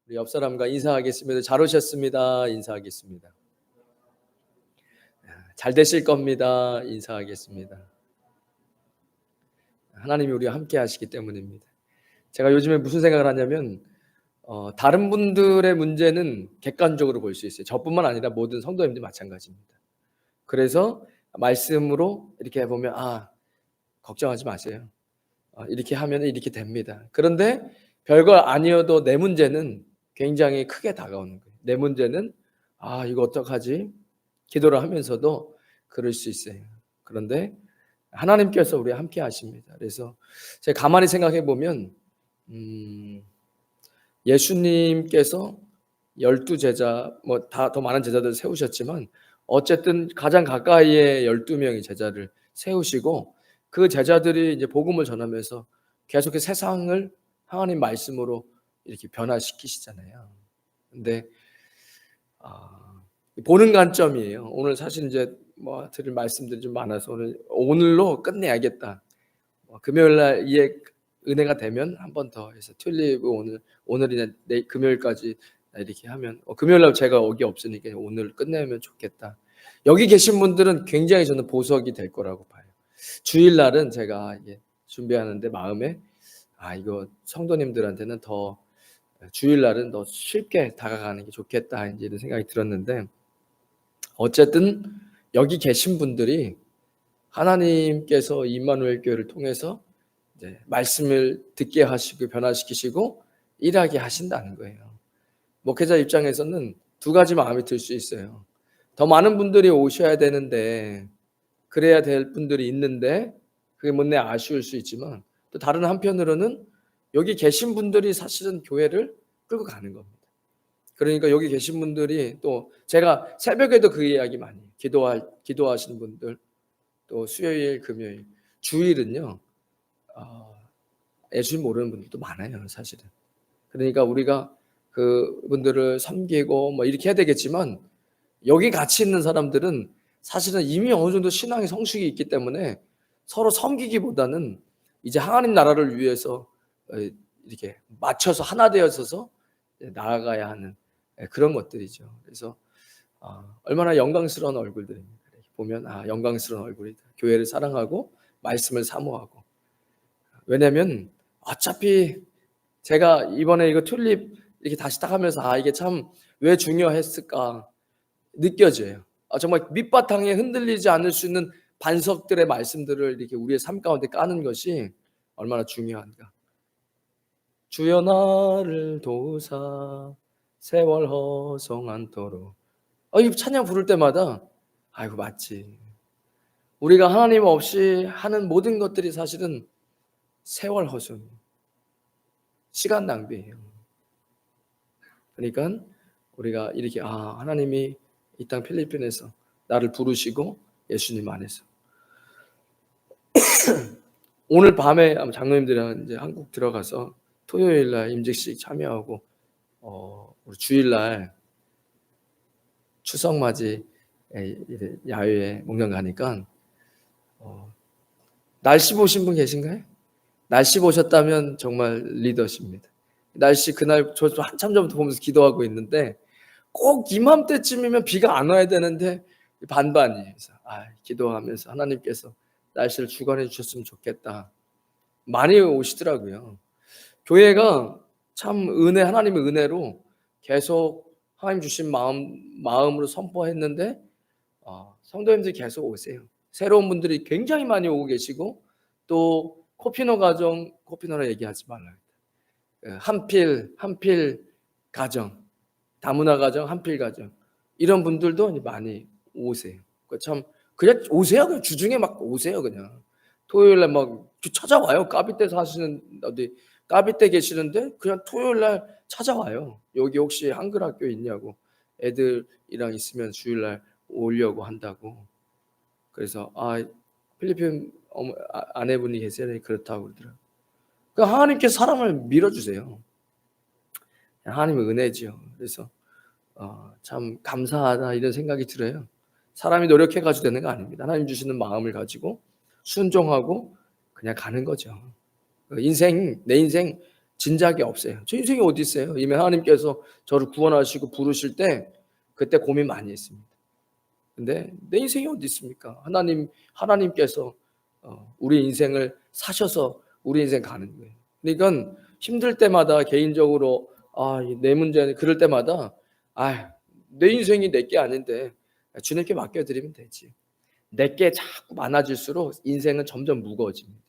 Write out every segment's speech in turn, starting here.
우리 옆 사람과 인사하겠습니다. 잘 오셨습니다. 인사하겠습니다. 잘 되실 겁니다. 인사하겠습니다. 하나님이 우리와 함께 하시기 때문입니다. 제가 요즘에 무슨 생각을 하냐면 다른 분들의 문제는 객관적으로 볼 수 있어요. 저뿐만 아니라 모든 성도님들 마찬가지입니다. 그래서 말씀으로 이렇게 보면 걱정하지 마세요. 이렇게 하면 이렇게 됩니다. 그런데 별거 아니어도 내 문제는 굉장히 크게 다가오는 거예요. 내 문제는 이거 어떡하지? 기도를 하면서도 그럴 수 있어요. 그런데 하나님께서 우리와 함께 하십니다. 그래서 제가 가만히 생각해 보면 예수님께서 12제자 다 더 많은 제자들을 세우셨지만 어쨌든 가장 가까이에 12명의 제자를 세우시고 그 제자들이 이제 복음을 전하면서 계속해서 세상을 하나님 말씀으로 이렇게 변화시키시잖아요. 근데 보는 관점이에요. 오늘 사실 이제 드릴 말씀들이 좀 많아서 오늘로 끝내야겠다. 금요일 날 이 은혜가 되면 한 번 더 해서 튤립 오늘이나 내일 금요일까지 이렇게 하면 금요일 날 제가 여기 없으니까 오늘 끝내면 좋겠다. 여기 계신 분들은 굉장히 저는 보석이 될 거라고 봐요. 주일 날은 제가 준비하는데 마음에 이거 성도님들한테는 더 주일 날은 더 쉽게 다가가는 게 좋겠다 이제 이런 생각이 들었는데 어쨌든 여기 계신 분들이 하나님께서 임마누엘 교회를 통해서 이제 말씀을 듣게 하시고 변화시키시고 일하게 하신다는 거예요. 목회자 입장에서는 두 가지 마음이 들 수 있어요. 더 많은 분들이 오셔야 되는데 그래야 될 분들이 있는데 그게 못내 아쉬울 수 있지만 또 다른 한편으로는 여기 계신 분들이 사실은 교회를 끌고 가는 겁니다. 그러니까 여기 계신 분들이 또 제가 새벽에도 그 이야기 많이 기도하시는 분들 또 수요일, 금요일, 주일은요 예수님 모르는 분들도 많아요, 사실은. 그러니까 우리가 그분들을 섬기고 이렇게 해야 되겠지만 여기 같이 있는 사람들은 사실은 이미 어느 정도 신앙의 성숙이 있기 때문에 서로 섬기기보다는 이제 하나님 나라를 위해서 이렇게 맞춰서 하나 되어서서 나아가야 하는 그런 것들이죠. 그래서 얼마나 영광스러운 얼굴들입니다. 보면 영광스러운 얼굴이다. 교회를 사랑하고 말씀을 사모하고. 왜냐하면 어차피 제가 이번에 이거 튤립 이렇게 다시 딱 하면서 이게 참 왜 중요했을까 느껴져요. 정말 밑바탕에 흔들리지 않을 수 있는 반석들의 말씀들을 이렇게 우리의 삶 가운데 까는 것이 얼마나 중요한가. 주여 나를 도우사 세월 허송 않도록. 이 찬양 부를 때마다 이거 맞지. 우리가 하나님 없이 하는 모든 것들이 사실은 세월 허송, 시간 낭비예요. 그러니까 우리가 이렇게 하나님이 이 땅 필리핀에서 나를 부르시고 예수님 안에서 오늘 밤에 장로님들이랑 이제 한국 들어가서 토요일 날 임직식 참여하고 우리 주일 날 추석 맞이 야외에 목련 가니까 날씨 보신 분 계신가요? 날씨 보셨다면 정말 리더십니다. 날씨 그날 저 한참 전부터 보면서 기도하고 있는데 꼭 이맘때쯤이면 비가 안 와야 되는데 반반이에요. 그래서 기도하면서 하나님께서 날씨를 주관해 주셨으면 좋겠다. 많이 오시더라고요. 교회가 참 하나님의 은혜로 계속 하나님 주신 마음으로 선포했는데 성도님들이 계속 오세요. 새로운 분들이 굉장히 많이 오고 계시고 또 코피노라 얘기하지 말라요. 한필 가정, 다문화 가정, 한필 가정 이런 분들도 많이 오세요. 참 그냥 오세요. 그냥 주중에 막 오세요. 그냥 토요일에 막 찾아와요. 까비떼 사시는 어디 까비떼 계시는데 그냥 토요일날 찾아와요. 여기 혹시 한글 학교 있냐고 애들이랑 있으면 주일날 오려고 한다고. 그래서 필리핀 아내분이 계세요. 그렇다고 그러더라고요. 그러니까 하나님께서 사람을 밀어주세요. 하나님의 은혜지요. 그래서 참 감사하다 이런 생각이 들어요. 사람이 노력해가지고 되는 거 아닙니다. 하나님 주시는 마음을 가지고 순종하고 그냥 가는 거죠. 내 인생 진작에 없어요. 저 인생이 어디 있어요? 이미 하나님께서 저를 구원하시고 부르실 때 그때 고민 많이 했습니다. 근데 내 인생이 어디 있습니까? 하나님께서 우리 인생을 사셔서 우리 인생 가는 거예요. 그러니까 힘들 때마다 개인적으로 내 문제는 그럴 때마다 내 인생이 내 게 아닌데 주님께 맡겨드리면 되지. 내 게 자꾸 많아질수록 인생은 점점 무거워집니다.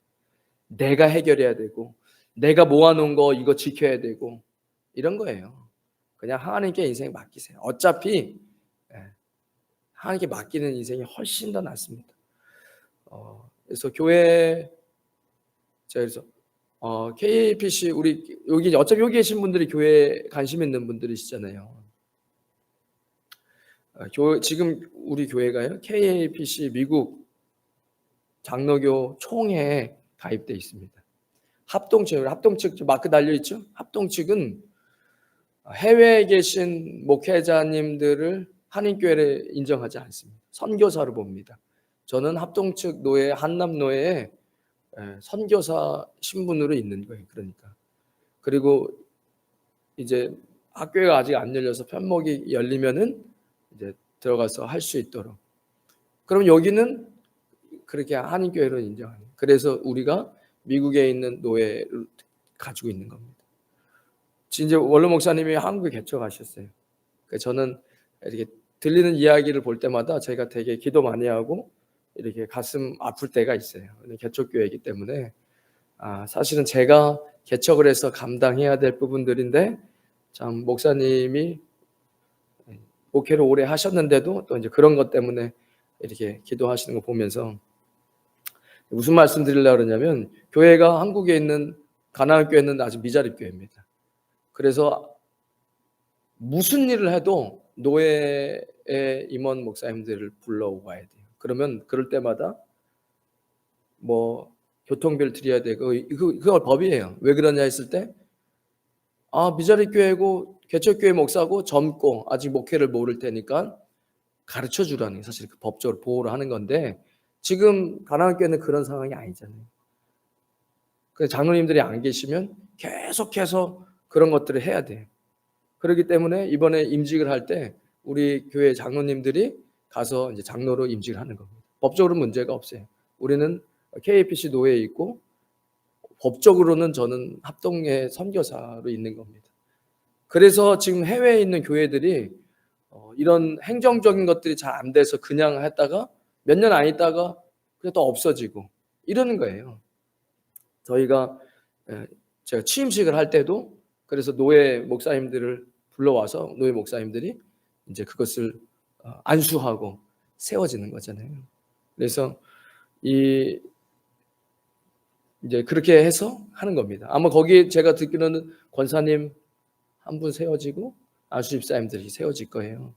내가 해결해야 되고 내가 모아놓은 거 이거 지켜야 되고 이런 거예요. 그냥 하나님께 인생 맡기세요. 어차피 하나님께 맡기는 인생이 훨씬 더 낫습니다. 그래서 그래서 KPC 우리 어차피 여기 계신 분들이 교회에 관심 있는 분들이시잖아요. 지금 우리 교회가요 KPC 미국 장로교 총회에 가입돼 있습니다. 합동측 마크 달려 있죠? 합동측은 해외에 계신 목회자님들을 한인교회를 인정하지 않습니다. 선교사로 봅니다. 저는 합동측 노예 한남노예에 선교사 신분으로 있는 거예요. 그러니까 그리고 이제 학교가 아직 안 열려서 편목이 열리면은 이제 들어가서 할 수 있도록. 그럼 여기는 그렇게 한인교회로 인정하는. 그래서 우리가 미국에 있는 노예를 가지고 있는 겁니다. 이제 원로 목사님이 한국에 개척하셨어요. 저는 이렇게 들리는 이야기를 볼 때마다 제가 되게 기도 많이 하고 이렇게 가슴 아플 때가 있어요. 개척교회이기 때문에 사실은 제가 개척을 해서 감당해야 될 부분들인데 참 목사님이 목회를 오래 하셨는데도 또 이제 그런 것 때문에 이렇게 기도하시는 거 보면서 무슨 말씀 드리려고 그러냐면 교회가 한국에 있는 가나안 교회는 아직 미자립 교회입니다. 그래서 무슨 일을 해도 노예의 임원 목사님들을 불러와야 돼요. 그러면 그럴 때마다 뭐 교통비를 드려야 되고 그거 법이에요. 왜 그러냐 했을 때 미자립 교회고 개척교회 목사고 젊고 아직 목회를 모를 테니까 가르쳐 주라는 게 사실 그 법적으로 보호를 하는 건데 지금 가나안 교회는 그런 상황이 아니잖아요. 그래서 장로님들이 안 계시면 계속해서 그런 것들을 해야 돼요. 그렇기 때문에 이번에 임직을 할 때 우리 교회 장로님들이 가서 이제 장로로 임직을 하는 겁니다. 법적으로 문제가 없어요. 우리는 KPC 노예에 있고 법적으로는 저는 합동의 선교사로 있는 겁니다. 그래서 지금 해외에 있는 교회들이 이런 행정적인 것들이 잘 안 돼서 그냥 했다가 몇 년 안 있다가 그게 또 없어지고 이러는 거예요. 제가 취임식을 할 때도 그래서 노예 목사님들을 불러와서 노예 목사님들이 이제 그것을 안수하고 세워지는 거잖아요. 그래서 이제 그렇게 해서 하는 겁니다. 아마 거기 제가 듣기로는 권사님 한 분 세워지고 안수 집사님들이 세워질 거예요.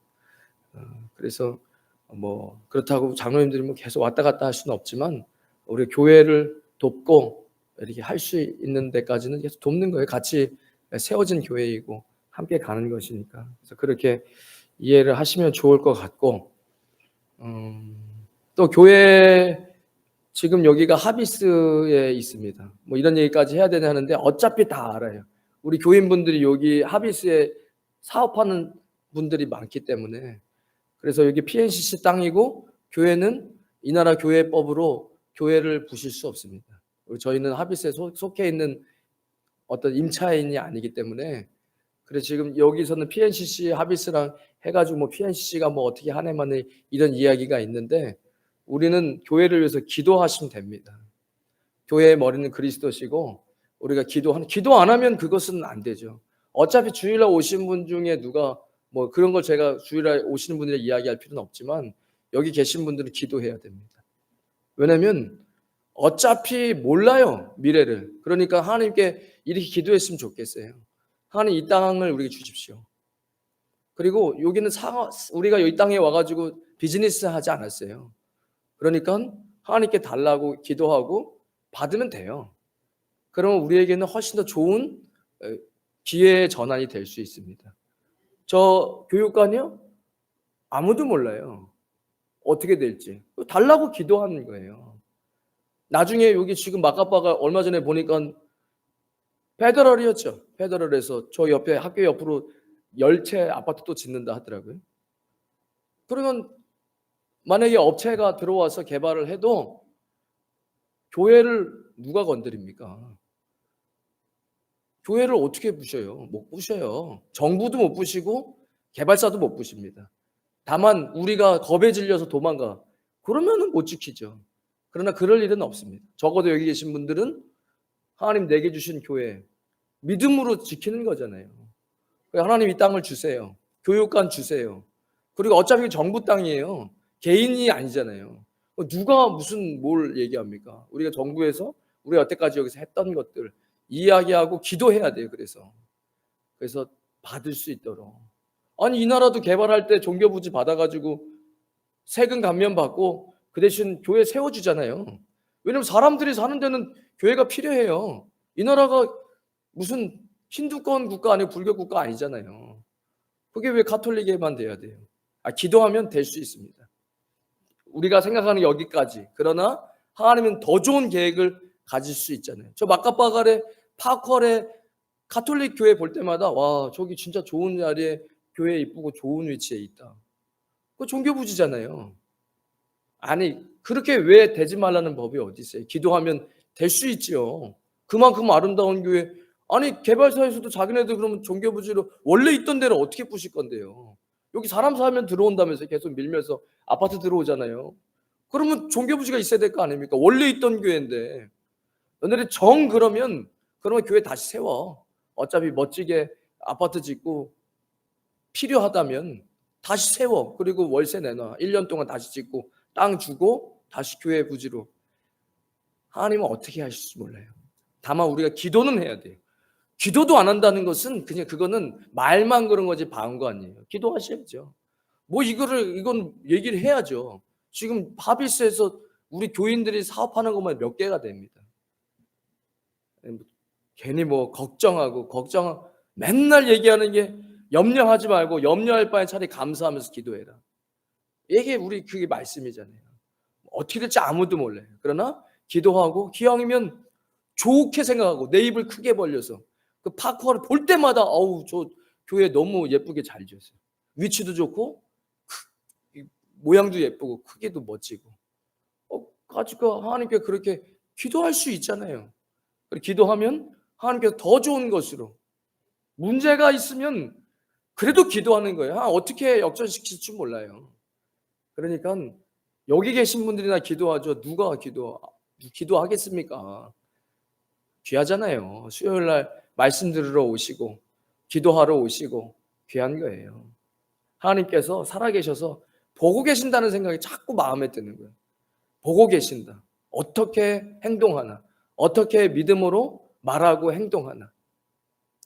그래서 뭐 그렇다고 장로님들이 계속 왔다 갔다 할 수는 없지만 우리 교회를 돕고 이렇게 할 수 있는 데까지는 계속 돕는 거예요. 같이 세워진 교회이고 함께 가는 것이니까. 그래서 그렇게 이해를 하시면 좋을 것 같고 또 교회 지금 여기가 하비스에 있습니다. 뭐 이런 얘기까지 해야 되나 하는데 어차피 다 알아요. 우리 교인분들이 여기 하비스에 사업하는 분들이 많기 때문에 그래서 여기 PNCC 땅이고 교회는 이 나라 교회법으로 교회를 부실 수 없습니다. 저희는 하비스에 속해 있는 어떤 임차인이 아니기 때문에 그래서 지금 여기서는 PNCC 하비스랑 해가지고 뭐 PNCC가 뭐 어떻게 하네만 이런 이야기가 있는데 우리는 교회를 위해서 기도하시면 됩니다. 교회의 머리는 그리스도시고 우리가 기도 안 하면 그것은 안 되죠. 어차피 주일날 오신 분 중에 누가 뭐 그런 걸 제가 주일날 오시는 분들이 이야기할 필요는 없지만 여기 계신 분들은 기도해야 됩니다. 왜냐하면 어차피 몰라요 미래를. 그러니까 하나님께 이렇게 기도했으면 좋겠어요. 하나님 이 땅을 우리에게 주십시오. 그리고 여기는 우리가 이 땅에 와가지고 비즈니스 하지 않았어요. 그러니까 하나님께 달라고 기도하고 받으면 돼요. 그러면 우리에게는 훨씬 더 좋은 기회의 전환이 될 수 있습니다. 저 교육관이요? 아무도 몰라요. 어떻게 될지. 달라고 기도하는 거예요. 나중에 여기 지금 마카파가 얼마 전에 보니까 페더럴이었죠. 페더럴에서 저 옆에 학교 옆으로 10채 아파트 또 짓는다 하더라고요. 그러면 만약에 업체가 들어와서 개발을 해도 교회를 누가 건드립니까? 교회를 어떻게 부셔요? 못 부셔요. 정부도 못 부시고 개발사도 못 부십니다. 다만 우리가 겁에 질려서 도망가. 그러면은 못 지키죠. 그러나 그럴 일은 없습니다. 적어도 여기 계신 분들은 하나님 내게 주신 교회 믿음으로 지키는 거잖아요. 하나님 이 땅을 주세요. 교육관 주세요. 그리고 어차피 정부 땅이에요. 개인이 아니잖아요. 누가 무슨 뭘 얘기합니까? 우리가 정부에서 우리가 여태까지 여기서 했던 것들 이야기하고 기도해야 돼요. 그래서 받을 수 있도록. 아니 이 나라도 개발할 때 종교부지 받아가지고 세금 감면 받고 그 대신 교회 세워주잖아요. 왜냐면 사람들이 사는 데는 교회가 필요해요. 이 나라가 무슨 힌두권 국가 아니고 불교 국가 아니잖아요. 그게 왜 가톨릭에만 돼야 돼요? 기도하면 될 수 있습니다. 우리가 생각하는 여기까지. 그러나 하나님은 더 좋은 계획을 가질 수 있잖아요. 저 마카바갈의 파컬의 가톨릭 교회 볼 때마다 와 저기 진짜 좋은 자리에 교회 이쁘고 좋은 위치에 있다. 그 종교부지잖아요. 아니 그렇게 왜 되지 말라는 법이 어디 있어요? 기도하면 될 수 있지요. 그만큼 아름다운 교회. 아니 개발사에서도 자기네들 그러면 종교부지로 원래 있던 데를 어떻게 부실 건데요? 여기 사람 살면 들어온다면서 계속 밀면서 아파트 들어오잖아요. 그러면 종교부지가 있어야 될 거 아닙니까? 원래 있던 교회인데 너네들이 그러면 교회 다시 세워. 어차피 멋지게 아파트 짓고 필요하다면 다시 세워. 그리고 월세 내놔. 1년 동안 다시 짓고 땅 주고 다시 교회 부지로. 하나님은 어떻게 하실지 몰라요. 다만 우리가 기도는 해야 돼요. 기도도 안 한다는 것은 그냥 그거는 말만 그런 거지 방언 아니에요. 기도하셔야죠. 이건 얘기를 해야죠. 지금 하비스에서 우리 교인들이 사업하는 것만 몇 개가 됩니다. 괜히 걱정하고 맨날 얘기하는 게 염려하지 말고 염려할 바에 차라리 감사하면서 기도해라. 이게 그게 말씀이잖아요. 어떻게 될지 아무도 몰라요. 그러나 기도하고 기왕이면 좋게 생각하고 내 입을 크게 벌려서 그 파쿠아를 볼 때마다 저 교회 너무 예쁘게 잘 지었어요. 위치도 좋고 모양도 예쁘고 크기도 멋지고 가지고 하나님께 그렇게 기도할 수 있잖아요. 기도하면 하나님께서 더 좋은 것으로 문제가 있으면 그래도 기도하는 거예요. 어떻게 역전시킬지 몰라요. 그러니까 여기 계신 분들이나 기도하죠. 누가 기도하겠습니까? 귀하잖아요. 수요일 날 말씀 들으러 오시고 기도하러 오시고 귀한 거예요. 하나님께서 살아계셔서 보고 계신다는 생각이 자꾸 마음에 드는 거예요. 보고 계신다. 어떻게 행동하나? 어떻게 믿음으로 말하고 행동하나?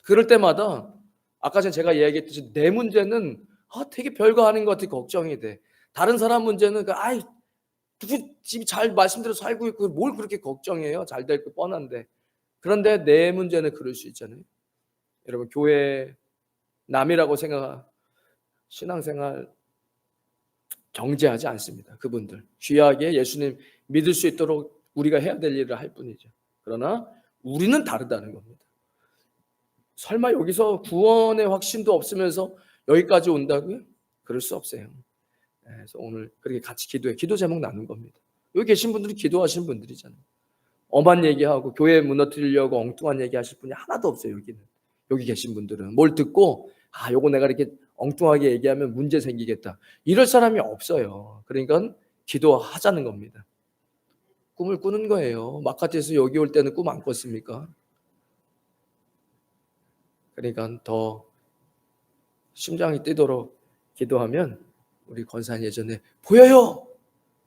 그럴 때마다 아까 전에 제가 이야기했듯이 내 문제는 되게 별거 아닌 것 같아 걱정이 돼. 다른 사람 문제는 누구 집이 잘 말씀대로 살고 있고 뭘 그렇게 걱정해요? 잘 될 거 뻔한데. 그런데 내 문제는 그럴 수 있잖아요. 여러분 교회 남이라고 신앙생활 경제하지 않습니다. 그분들 귀하게 예수님 믿을 수 있도록 우리가 해야 될 일을 할 뿐이죠. 그러나 우리는 다르다는 겁니다. 설마 여기서 구원의 확신도 없으면서 여기까지 온다고요? 그럴 수 없어요. 그래서 오늘 그렇게 같이 기도 제목 나눈 겁니다. 여기 계신 분들이 기도하신 분들이잖아요. 엄한 얘기하고 교회 무너뜨리려고 엉뚱한 얘기 하실 분이 하나도 없어요. 여기 계신 분들은 뭘 듣고 요거 내가 이렇게 엉뚱하게 얘기하면 문제 생기겠다 이럴 사람이 없어요. 그러니까 기도하자는 겁니다. 꿈을 꾸는 거예요. 마카트에서 여기 올 때는 꿈 안 꿨습니까? 그러니까 더 심장이 뛰도록 기도하면 우리 권사님 예전에 보여요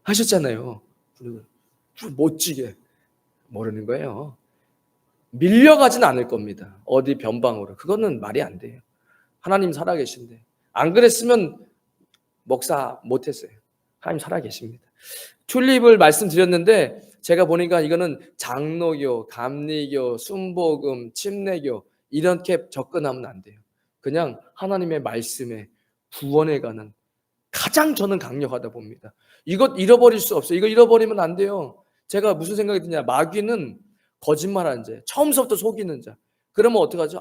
하셨잖아요. 그리고 멋지게 모르는 거예요. 밀려가진 않을 겁니다. 어디 변방으로. 그거는 말이 안 돼요. 하나님 살아계신데. 안 그랬으면 목사 못했어요. 하나님 살아계십니다. 튤립을 말씀드렸는데 제가 보니까 이거는 장로교, 감리교, 순복음, 침례교 이렇게 접근하면 안 돼요. 그냥 하나님의 말씀에 구원에 관한 가장 저는 강력하다 봅니다. 이것 잃어버릴 수 없어요. 이거 잃어버리면 안 돼요. 제가 무슨 생각이 드냐. 마귀는 거짓말하는 자, 처음부터 속이는 자. 그러면 어떡하죠?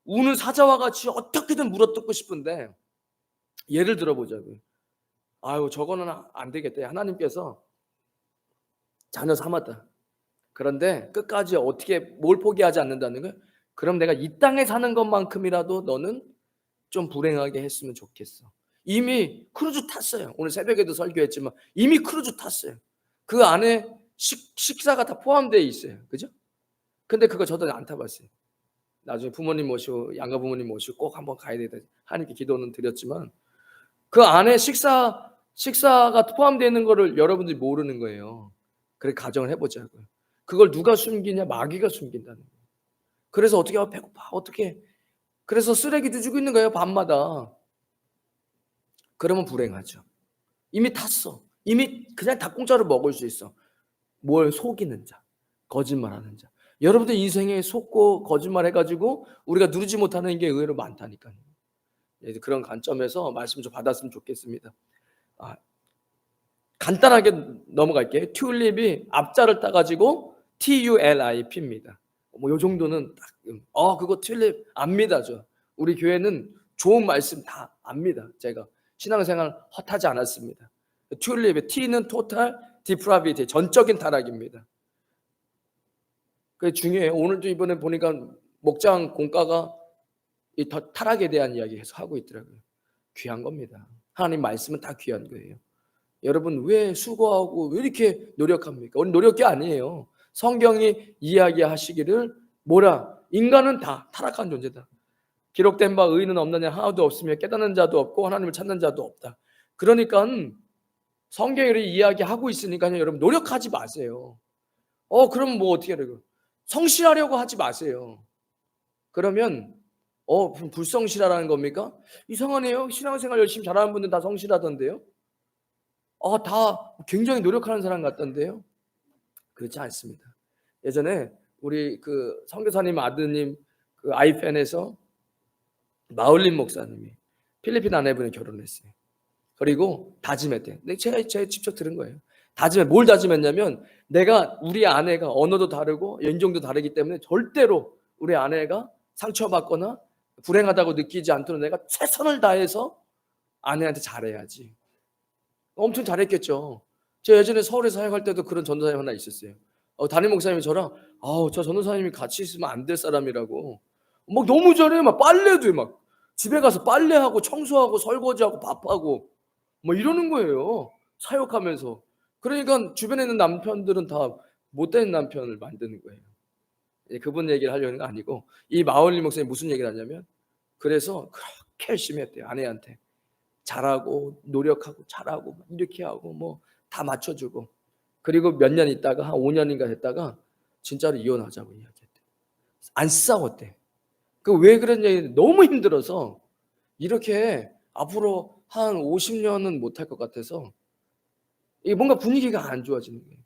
우는 사자와 같이 어떻게든 물어뜯고 싶은데 예를 들어 보자고요. 아유 저거는 안 되겠다. 하나님께서 자녀 삼았다. 그런데 끝까지 어떻게 뭘 포기하지 않는다는 거예요. 그럼 내가 이 땅에 사는 것만큼이라도 너는 좀 불행하게 했으면 좋겠어. 이미 크루즈 탔어요. 오늘 새벽에도 설교했지만 이미 크루즈 탔어요. 그 안에 식사가 다 포함되어 있어요. 그죠? 근데 그거 저도 안 타봤어요. 나중에 부모님 모시고 양가 부모님 모시고 꼭 한번 가야 되다. 하나님께 기도는 드렸지만 그 안에 식사가 포함되어 있는 거를 여러분들이 모르는 거예요. 그래 가정을 해보자고요. 그걸 누가 숨기냐? 마귀가 숨긴다는 거예요. 그래서 어떻게 배고파 어떻게 그래서 쓰레기도 주고 있는 거예요 밤마다. 그러면 불행하죠. 이미 탔어. 이미 그냥 다 공짜로 먹을 수 있어. 뭘 속이는 자, 거짓말하는 자. 여러분들 인생에 속고 거짓말해가지고 우리가 누리지 못하는 게 의외로 많다니까요. 그런 관점에서 말씀 좀 받았으면 좋겠습니다. 간단하게 넘어갈게요. 튤립이 앞자를 따가지고 TULIP입니다. 뭐 요 정도는 딱 그거 튤립 압니다. 우리 교회는 좋은 말씀 다 압니다. 제가 신앙생활 헛하지 않았습니다. 튤립의 T는 토탈 디프라비티 전적인 타락입니다. 그게 중요해요. 오늘도 이번에 보니까 목장 공과가 이 타락에 대한 이야기 계속 하고 있더라고요. 귀한 겁니다. 하나님 말씀은 다 귀한 거예요. 여러분 왜 수고하고 왜 이렇게 노력합니까? 우리 노력이 아니에요. 성경이 이야기하시기를 인간은 다 타락한 존재다. 기록된 바 의인은 없느냐 하나도 없으며 깨닫는 자도 없고 하나님을 찾는 자도 없다. 그러니까 성경이 이렇게 이야기하고 있으니까요. 여러분 노력하지 마세요. 그럼 뭐 어떻게 해요? 성실하려고 하지 마세요. 그러면 불성실하라는 겁니까? 이상하네요. 신앙생활 열심히 잘하는 분들 다 성실하던데요. 다 굉장히 노력하는 사람 같던데요. 그렇지 않습니다. 예전에 우리 그 선교사님 아드님 그 아이펜에서 마울린 목사님이 필리핀 아내분이 결혼했어요. 그리고 다짐했대요. 제가 직접 들은 거예요. 뭘 다짐했냐면 우리 아내가 언어도 다르고 인종도 다르기 때문에 절대로 우리 아내가 상처받거나 불행하다고 느끼지 않도록 내가 최선을 다해서 아내한테 잘해야지. 엄청 잘했겠죠. 제가 예전에 서울에 사역할 때도 그런 전도사님 하나 있었어요. 담임 목사님이 저랑 저 전도사님이 같이 있으면 안 될 사람이라고 막 너무 잘해. 막 빨래도 막 집에 가서 빨래하고 청소하고 설거지하고 밥하고 뭐 이러는 거예요. 사역하면서. 그러니까 주변에 있는 남편들은 다 못된 남편을 만드는 거예요. 그분 얘기를 하려는 거 아니고 이 마울리 목사님이 무슨 얘기를 하냐면 그래서 그렇게 열심히 했대요. 아내한테. 잘하고 노력하고 잘하고 이렇게 하고 뭐 다 맞춰주고 그리고 몇 년 있다가 한 5년인가 됐다가 진짜로 이혼하자고 이야기했대. 안 싸웠대. 왜 그랬냐 너무 힘들어서 이렇게 앞으로 한 50년은 못할 것 같아서 이게 뭔가 분위기가 안 좋아지는 거예요.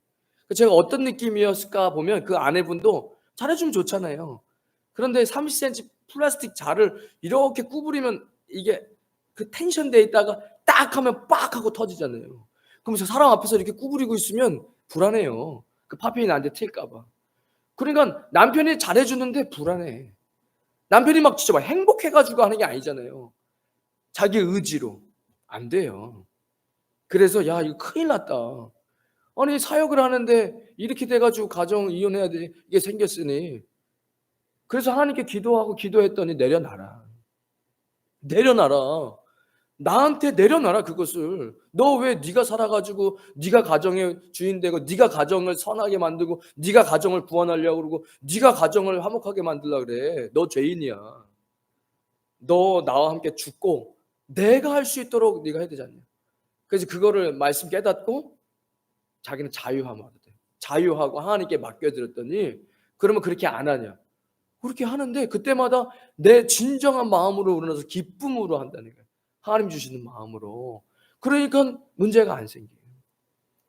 제가 어떤 느낌이었을까 보면 그 아내분도 잘해주면 좋잖아요. 그런데 30cm 플라스틱 자를 이렇게 구부리면 이게 그 텐션돼 있다가 딱 하면 빡 하고 터지잖아요. 그러면서 사람 앞에서 이렇게 구부리고 있으면 불안해요. 그 파편이 나한테 튈까 봐. 그러니까 남편이 잘해주는데 불안해. 남편이 막 진짜 막 행복해가지고 하는 게 아니잖아요. 자기 의지로. 안 돼요. 그래서 이거 큰일 났다. 아니 사역을 하는데 이렇게 돼가지고 가정 이혼해야 돼. 이게 생겼으니. 그래서 하나님께 기도했더니 내려놔라. 나한테 내려놔라 그것을. 너 왜 네가 살아가지고 네가 가정의 주인 되고 네가 가정을 선하게 만들고 네가 가정을 구원하려고 그러고 네가 가정을 화목하게 만들려고 그래. 너 죄인이야. 너 나와 함께 죽고 내가 할 수 있도록 네가 해야 되지 않냐. 그래서 그거를 말씀 깨닫고 자기는 자유하면 돼. 자유하고 하나님께 맡겨드렸더니 그러면 그렇게 안 하냐. 그렇게 하는데 그때마다 내 진정한 마음으로 우러나서 기쁨으로 한다는 거예요. 하나님 주시는 마음으로. 그러니까 문제가 안 생겨요.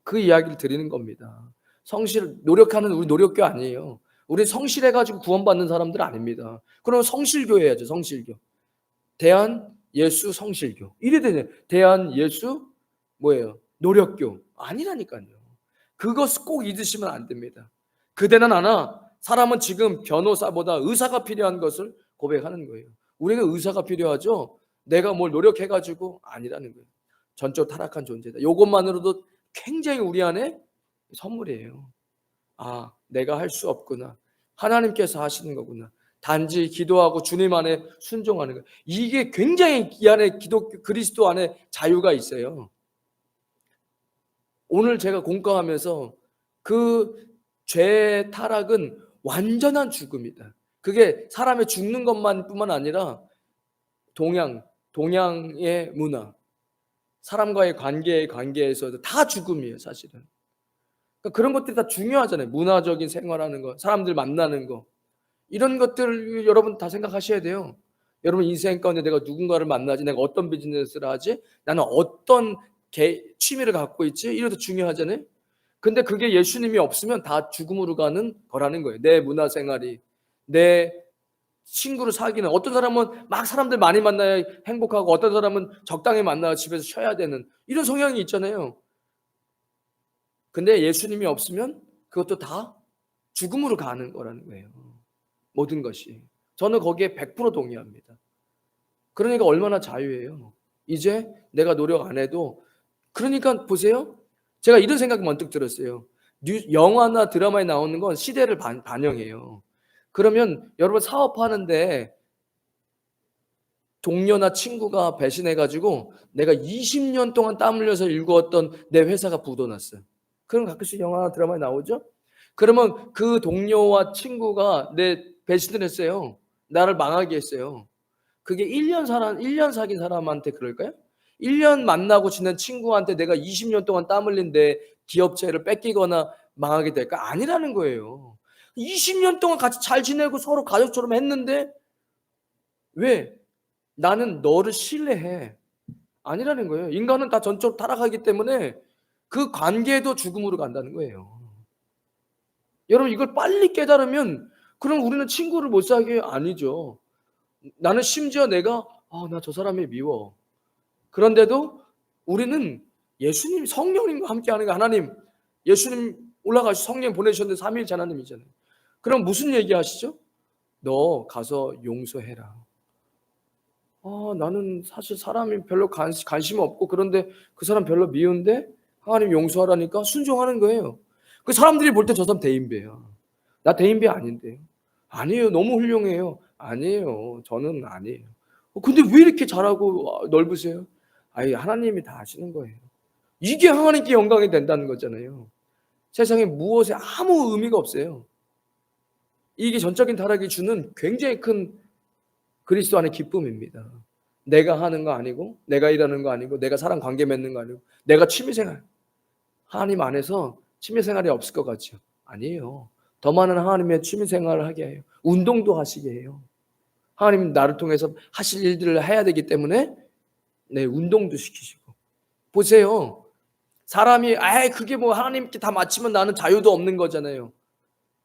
그 이야기를 드리는 겁니다. 노력하는 우리 노력교 아니에요. 우리 성실해가지고 구원받는 사람들 아닙니다. 그럼 성실교 해야죠. 성실교. 대한 예수 성실교. 이래 되네. 대한 예수 뭐예요? 노력교. 아니라니까요. 그것 꼭 잊으시면 안 됩니다. 그대는 하나 사람은 지금 변호사보다 의사가 필요한 것을 고백하는 거예요. 우리는 의사가 필요하죠. 내가 뭘 노력해 가지고 아니라는 거예요. 전적 타락한 존재다. 요것만으로도 굉장히 우리 안에 선물이에요. 아, 내가 할 수 없구나. 하나님께서 하시는 거구나. 단지 기도하고 주님 안에 순종하는 거. 이게 굉장히 이 안에 그리스도 안에 자유가 있어요. 오늘 제가 공감하면서 그 죄의 타락은 완전한 죽음이다. 그게 사람의 죽는 것만뿐만 아니라 동양의 문화, 사람과의 관계에서도 다 죽음이에요, 사실은. 그러니까 그런 것들이 다 중요하잖아요. 문화적인 생활하는 거, 사람들 만나는 거. 이런 것들을 여러분 다 생각하셔야 돼요. 여러분 인생 가운데 내가 누군가를 만나지, 내가 어떤 비즈니스를 하지, 나는 어떤 취미를 갖고 있지, 이것도 중요하잖아요. 근데 그게 예수님이 없으면 다 죽음으로 가는 거라는 거예요. 내 문화생활이, 내 친구를 사귀는, 어떤 사람은 막 사람들 많이 만나야 행복하고 어떤 사람은 적당히 만나야 집에서 쉬어야 되는 이런 성향이 있잖아요. 근데 예수님이 없으면 그것도 다 죽음으로 가는 거라는 거예요. 모든 것이. 저는 거기에 100% 동의합니다. 그러니까 얼마나 자유예요. 이제 내가 노력 안 해도. 그러니까 보세요. 제가 이런 생각이 문득 들었어요. 영화나 드라마에 나오는 건 시대를 반영해요. 그러면 여러분 사업하는데 동료나 친구가 배신해가지고 내가 20년 동안 땀 흘려서 일구었던 내 회사가 부도났어요. 그럼 가끔씩 영화나 드라마에 나오죠? 그러면 그 동료와 친구가 내 배신을 했어요. 나를 망하게 했어요. 그게 1년 사귄 사람한테 그럴까요? 1년 만나고 지낸 친구한테 내가 20년 동안 땀 흘린 내 기업체를 뺏기거나 망하게 될까? 아니라는 거예요. 20년 동안 같이 잘 지내고 서로 가족처럼 했는데 왜? 나는 너를 신뢰해. 아니라는 거예요. 인간은 다 전적으로 타락하기 때문에 그 관계도 죽음으로 간다는 거예요. 여러분 이걸 빨리 깨달으면 그럼 우리는 친구를 못 사귀어요? 아니죠. 나는 심지어 내가 나 저 사람이 미워. 그런데도 우리는 예수님 성령님과 함께하는 거. 하나님 예수님 올라가시 성령 보내셨는데 삼위일체 하나님이잖아요. 그럼 무슨 얘기하시죠? 너 가서 용서해라. 나는 사실 사람이 별로 관심 없고 그런데 그 사람 별로 미운데 하나님 용서하라니까 순종하는 거예요. 그 사람들이 볼 때 저 사람 대인배야. 나 대인배 아닌데요. 아니에요. 너무 훌륭해요. 아니에요. 저는 아니에요. 근데 왜 이렇게 잘하고 넓으세요? 아니 하나님이 다 아시는 거예요. 이게 하나님께 영광이 된다는 거잖아요. 세상에 무엇에 아무 의미가 없어요. 이게 전적인 타락이 주는 굉장히 큰 그리스도 안의 기쁨입니다. 내가 하는 거 아니고 내가 일하는 거 아니고 내가 사람 관계 맺는 거 아니고 내가 취미생활. 하나님 안에서 취미생활이 없을 것 같죠? 아니에요. 더 많은 하나님의 취미생활을 하게 해요. 운동도 하시게 해요. 하나님 나를 통해서 하실 일들을 해야 되기 때문에 운동도 시키시고. 보세요. 사람이 그게 뭐 하나님께 다 맞추면 나는 자유도 없는 거잖아요.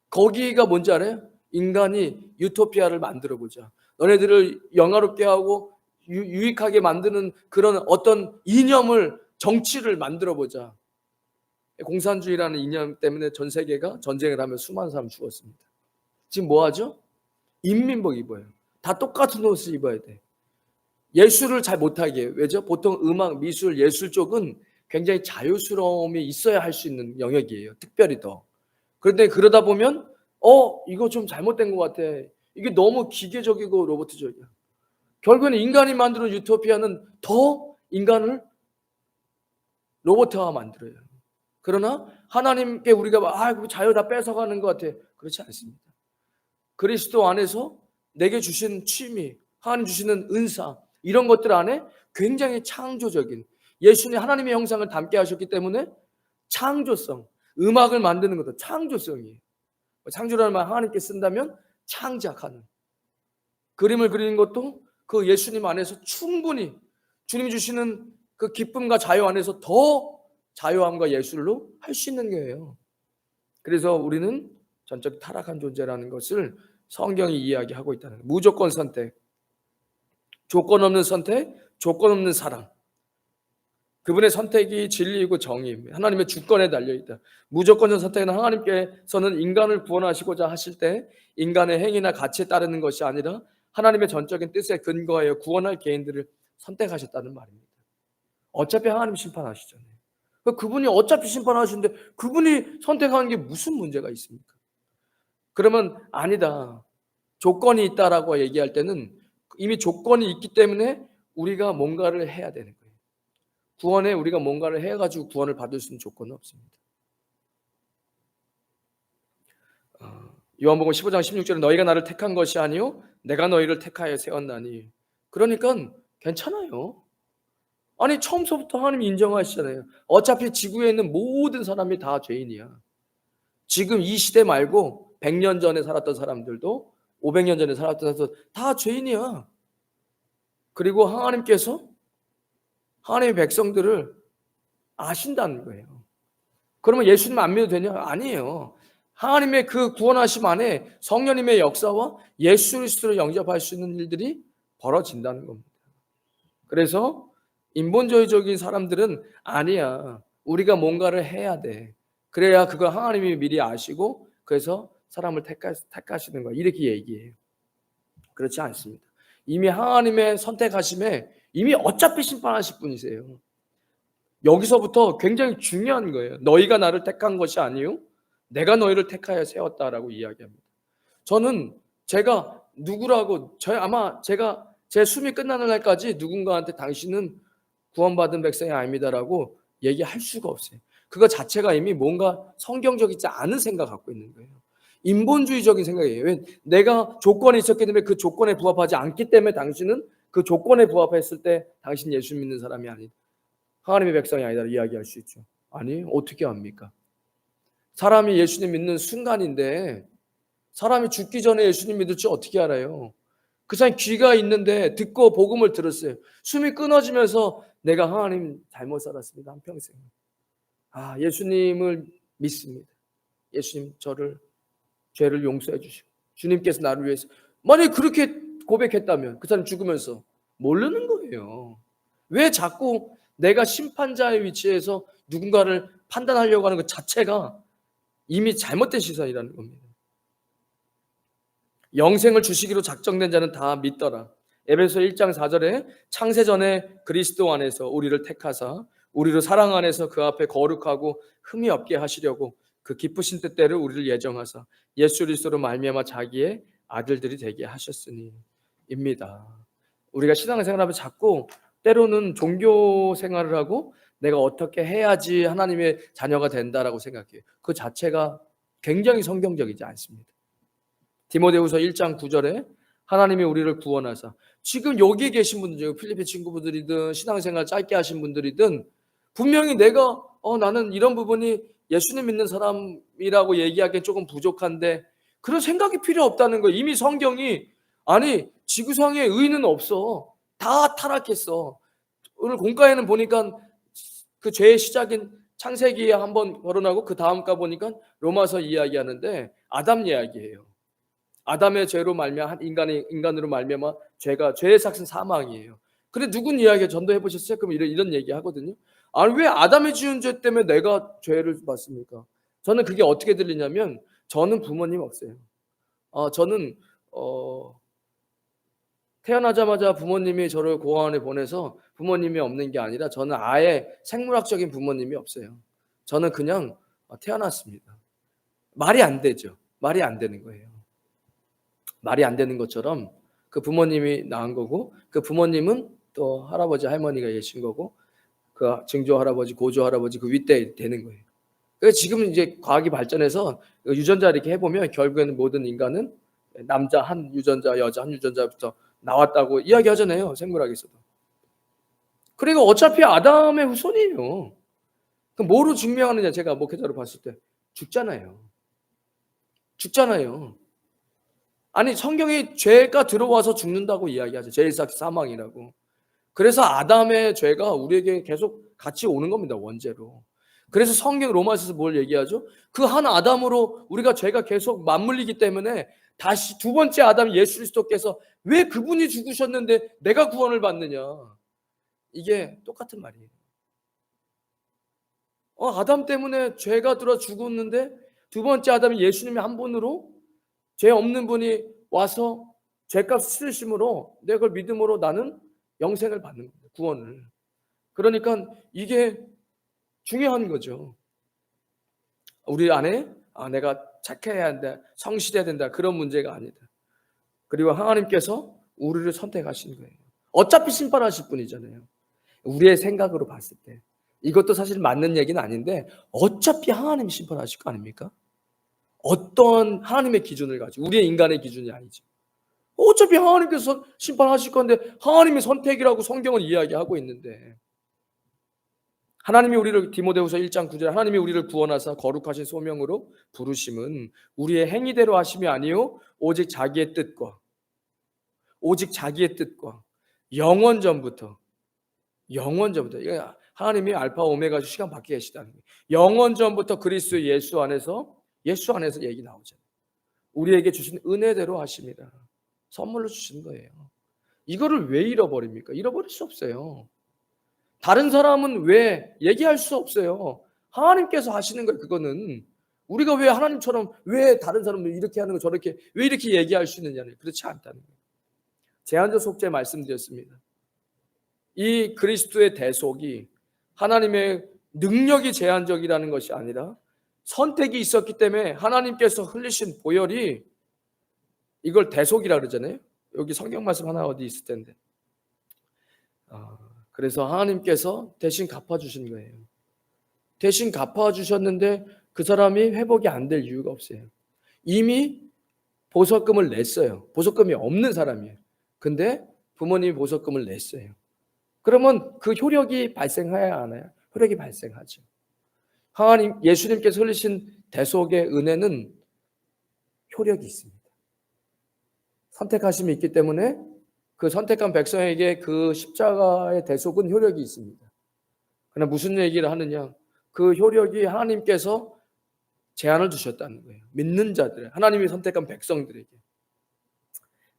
거기가 뭔지 알아요? 인간이 유토피아를 만들어 보자. 너네들을 영화롭게 하고 유익하게 만드는 그런 어떤 이념을 정치를 만들어 보자. 공산주의라는 이념 때문에 전 세계가 전쟁을 하며 수많은 사람 죽었습니다. 지금 뭐 하죠? 인민복 입어요. 다 똑같은 옷을 입어야 돼. 예술을 잘 못하게 해요. 왜죠? 보통 음악, 미술, 예술 쪽은 굉장히 자유스러움이 있어야 할 수 있는 영역이에요. 특별히 더. 그런데 그러다 보면 이거 좀 잘못된 것 같아. 이게 너무 기계적이고 로봇적이야. 결국에는 인간이 만드는 유토피아는 더 인간을 로봇화 만들어요. 그러나 하나님께 우리가 자유 다 뺏어가는 것 같아. 그렇지 않습니다. 그리스도 안에서 내게 주신 취미, 하나님 주시는 은사 이런 것들 안에 굉장히 창조적인 예수님 하나님의 형상을 담게 하셨기 때문에 창조성, 음악을 만드는 것도 창조성이에요. 창조라는 말 하나님께 쓴다면 창작하는 그림을 그리는 것도 그 예수님 안에서 충분히 주님이 주시는 그 기쁨과 자유 안에서 더 자유함과 예술로 할 수 있는 거예요. 그래서 우리는 전적 타락한 존재라는 것을 성경이 이야기하고 있다는 거예요. 무조건 선택, 조건 없는 선택, 조건 없는 사랑. 그분의 선택이 진리이고 정의입니다. 하나님의 주권에 달려있다. 무조건적 선택은 하나님께서는 인간을 구원하시고자 하실 때 인간의 행위나 가치에 따르는 것이 아니라 하나님의 전적인 뜻에 근거하여 구원할 개인들을 선택하셨다는 말입니다. 어차피 하나님 심판하시잖아요. 그분이 어차피 심판하시는데 그분이 선택하는 게 무슨 문제가 있습니까? 그러면 아니다. 조건이 있다라고 얘기할 때는 이미 조건이 있기 때문에 우리가 뭔가를 해야 되는 거예요. 구원에 우리가 뭔가를 해가지고 구원을 받을 수 있는 조건은 없습니다. 요한복음 15장 16절에 너희가 나를 택한 것이 아니요 내가 너희를 택하여 세웠나니. 그러니까 괜찮아요. 아니 처음서부터 하나님이 인정하시잖아요. 어차피 지구에 있는 모든 사람이 다 죄인이야. 지금 이 시대 말고 100년 전에 살았던 사람들도 500년 전에 살았던 사람들도 다 죄인이야. 그리고 하나님께서 하나님의 백성들을 아신다는 거예요. 그러면 예수님 안 믿어도 되냐? 아니에요. 하나님의 그 구원하심 안에 성령님의 역사와 예수 그리스도를 영접할 수 있는 일들이 벌어진다는 겁니다. 그래서 인본주의적인 사람들은 아니야. 우리가 뭔가를 해야 돼. 그래야 그걸 하나님이 미리 아시고 그래서 사람을 택하시는 거야. 이렇게 얘기해요. 그렇지 않습니다. 이미 하나님의 선택하심에 이미 어차피 심판하실 분이세요. 여기서부터 굉장히 중요한 거예요. 너희가 나를 택한 것이 아니요 내가 너희를 택하여 세웠다라고 이야기합니다. 저는 제가 누구라고 아마 제가 제 숨이 끝나는 날까지 누군가한테 당신은 구원받은 백성이 아닙니다라고 얘기할 수가 없어요. 그거 자체가 이미 뭔가 성경적이지 않은 생각 갖고 있는 거예요. 인본주의적인 생각이에요. 왜? 내가 조건이 있었기 때문에 그 조건에 부합하지 않기 때문에 당신은 그 조건에 부합했을 때 당신 예수 믿는 사람이 아니다. 하나님의 백성이 아니다 이야기할 수 있죠. 아니 어떻게 합니까? 사람이 예수님 믿는 순간인데 사람이 죽기 전에 예수님 믿을지 어떻게 알아요? 그 사람이 귀가 있는데 듣고 복음을 들었어요. 숨이 끊어지면서 내가 하나님 잘못 살았습니다. 한평생. 예수님을 믿습니다. 예수님 저를 죄를 용서해 주시고 주님께서 나를 위해서 만약에 그렇게 고백했다면 그 사람 죽으면서 모르는 거예요. 왜 자꾸 내가 심판자의 위치에서 누군가를 판단하려고 하는 것 자체가 이미 잘못된 시선이라는 겁니다. 영생을 주시기로 작정된 자는 다 믿더라. 에베소 1장 4절에 창세전에 그리스도 안에서 우리를 택하사 우리를 사랑 안에서 그 앞에 거룩하고 흠이 없게 하시려고 그 기쁘신 뜻대로 우리를 예정하사 예수 그리스도로 말미암아 자기의 아들들이 되게 하셨으니 입니다. 우리가 신앙생활하면 자꾸 때로는 종교 생활을 하고 내가 어떻게 해야지 하나님의 자녀가 된다라고 생각해요. 그 자체가 굉장히 성경적이지 않습니다. 디모데후서 1장 9절에 하나님이 우리를 구원하사 지금 여기 계신 분들, 필리핀 친구분들이든 신앙생활 짧게 하신 분들이든 분명히 내가 나는 이런 부분이 예수님 믿는 사람이라고 얘기하기엔 조금 부족한데 그런 생각이 필요 없다는 거예요. 이미 성경이 아니 지구상에 의인은 없어. 다 타락했어. 오늘 공과에는 보니까 그 죄의 시작인 창세기에 한번 거론하고 그 다음가 보니까 로마서 이야기하는데 아담 이야기예요. 아담의 죄로 말미암아 인간으로 말미암아 죄의 삭은 사망이에요. 근데 누군 이야기 전도해 보셨어요? 그럼 이런 얘기 하거든요. 아니 왜 아담이 지은 죄 때문에 내가 죄를 받습니까? 저는 그게 어떻게 들리냐면 저는 부모님 없어요. 저는 태어나자마자 부모님이 저를 고아원에 보내서 부모님이 없는 게 아니라 저는 아예 생물학적인 부모님이 없어요. 저는 그냥 태어났습니다. 말이 안 되죠. 말이 안 되는 거예요. 말이 안 되는 것처럼 그 부모님이 낳은 거고 그 부모님은 또 할아버지 할머니가 계신 거고 그 증조 할아버지 고조 할아버지 그 윗대 되는 거예요. 그래서 지금 이제 과학이 발전해서 유전자 이렇게 해보면 결국에는 모든 인간은 남자 한 유전자 여자 한 유전자부터 나왔다고 이야기하잖아요. 생물학에서도. 그리고 어차피 아담의 후손이에요. 그럼 뭐로 증명하느냐 제가 목회자로 봤을 때 죽잖아요. 아니 성경이 죄가 들어와서 죽는다고 이야기하죠. 죄의 삭 사망이라고. 그래서 아담의 죄가 우리에게 계속 같이 오는 겁니다. 원죄로. 그래서 성경 로마서에서 뭘 얘기하죠? 그 한 아담으로 우리가 죄가 계속 맞물리기 때문에 다시 두 번째 아담 예수 그리스도께서 왜 그분이 죽으셨는데 내가 구원을 받느냐. 이게 똑같은 말이에요. 아담 때문에 죄가 들어 죽었는데 두 번째 아담이 예수님이 한 분으로 죄 없는 분이 와서 죄값 치르심으로 내가 그걸 믿음으로 나는 영생을 받는 겁니다. 구원을. 그러니까 이게 중요한 거죠. 우리 안에 내가 착해야 한다, 성실해야 된다 그런 문제가 아니다. 그리고 하나님께서 우리를 선택하신 거예요. 어차피 심판하실 분이잖아요. 우리의 생각으로 봤을 때 이것도 사실 맞는 얘기는 아닌데 어차피 하나님이 심판하실 거 아닙니까? 어떤 하나님의 기준을 가지고 우리의 인간의 기준이 아니죠. 어차피 하나님께서 심판하실 건데 하나님의 선택이라고 성경은 이야기하고 있는데 하나님이 우리를 디모데후서 1장 9절에 하나님이 우리를 구원하사 거룩하신 소명으로 부르심은 우리의 행위대로 하심이 아니요 오직 자기의 뜻과 영원 전부터 하나님이 알파 오메가 시간 밖에 계시다는 거예요. 영원 전부터 그리스도 예수 안에서 얘기 나오잖아요. 우리에게 주신 은혜대로 하십니다. 선물로 주신 거예요. 이거를 왜 잃어버립니까? 잃어버릴 수 없어요. 다른 사람은 왜 얘기할 수 없어요. 하나님께서 하시는 거예요. 그거는 우리가 왜 하나님처럼 왜 다른 사람들 이렇게 하는 거 저렇게 왜 이렇게 얘기할 수 있느냐는 그렇지 않다는 거예요. 제한적 속죄 말씀드렸습니다. 이 그리스도의 대속이 하나님의 능력이 제한적이라는 것이 아니라 선택이 있었기 때문에 하나님께서 흘리신 보혈이 이걸 대속이라 그러잖아요. 여기 성경 말씀 하나 어디 있을 텐데. 그래서 하나님께서 대신 갚아주신 거예요. 대신 갚아주셨는데 그 사람이 회복이 안 될 이유가 없어요. 이미 보석금을 냈어요. 보석금이 없는 사람이에요. 근데 부모님이 보석금을 냈어요. 그러면 그 효력이 발생해야 하나요? 효력이 발생하죠. 예수님께서 흘리신 대속의 은혜는 효력이 있습니다. 선택하심이 있기 때문에 그 선택한 백성에게 그 십자가의 대속은 효력이 있습니다. 그러나 무슨 얘기를 하느냐? 그 효력이 하나님께서 제한을 두셨다는 거예요. 믿는 자들, 하나님이 선택한 백성들에게